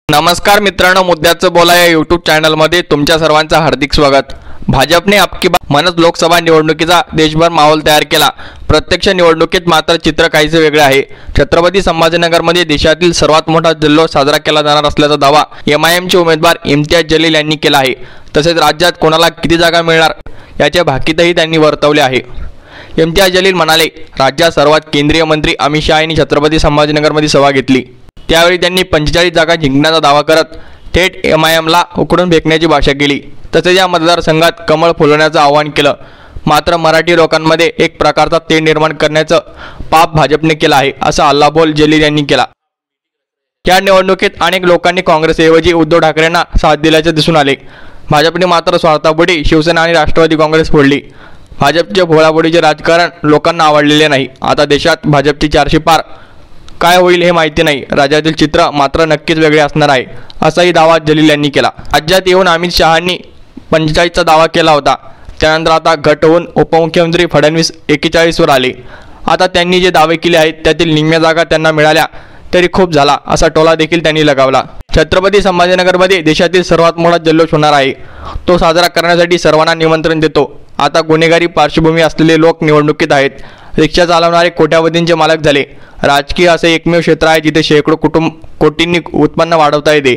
नमस्कार मित्रांनो, मुद्द्याचं बोला या यूट्यूब चॅनलमध्ये तुमच्या सर्वांचं हार्दिक स्वागत। भाजपने आपकी बात म्हणत लोकसभा निवडणुकीचा देशभर माहोल तयार केला। प्रत्यक्ष निवडणुकीत मात्र चित्र काहीसे वेगळे आहे। छत्रपती संभाजीनगरमध्ये देशातील सर्वात मोठा जल्लोष साजरा केला जाणार असल्याचा दावा एमआयएमचे उमेदवार इम्तियाज जलील यांनी केला आहे। तसेच राज्यात कोणाला किती जागा मिळणार याचे भाकीतही त्यांनी वर्तवले आहे। इम्तियाज जलील म्हणाले, राज्यात सर्वात केंद्रीय मंत्री अमित शहा यांनी छत्रपती संभाजीनगरमध्ये सभा घेतली। त्यावेळी त्यांनी 45 जागा जिंकण्याचा दावा करत थेट एमआयएमला उकडून फेकण्याची भाषा केली। तसेच या मतदारसंघात कमळ फुलवण्याचं आवाहन केलं। मात्र मराठी लोकांमध्ये एक प्रकारचा तेढ निर्माण करण्याचं पाप भाजपने केलं आहे, असा हल्लाबोल जलील यांनी केला। या निवडणुकीत अनेक लोकांनी काँग्रेसऐवजी उद्धव ठाकरेंना साथ दिल्याचे दिसून आले। भाजपने मात्र स्वार्थापोटी शिवसेना आणि राष्ट्रवादी काँग्रेस फोडली। भाजपचे भोळाबोडीचे राजकारण लोकांना आवडलेले नाही। आता देशात भाजपची 400 पार काय होईल हे माहिती नाही। राज्यातील चित्र मात्र नक्कीच वेगळे असणार आहे, असाही दावा जलील यांनी केला। राज्यात येऊन अमित शहांनी 45चा दावा केला होता। त्यानंतर आता घट होऊन उपमुख्यमंत्री फडणवीस 41 वर आले। आता त्यांनी जे दावे केले आहेत त्यातील निम्म्या जागा त्यांना मिळाल्या तरी खूप झाला, असा टोला देखील त्यांनी लगावला। छत्रपती संभाजीनगरमध्ये देशातील सर्वात मोठा जल्लोष होणार आहे। तो साजरा करण्यासाठी सर्वांना निमंत्रण देतो। आता गुन्हेगारी पार्श्वभूमी असलेले लोक निवडणुकीत आहेत। रिक्षा चालवणारे कोट्यावधींचे मालक झाले। राजकीय असे एकमेव क्षेत्र आहे जिथे शेकडो कोटींनी उत्पन्न वाढवता येते।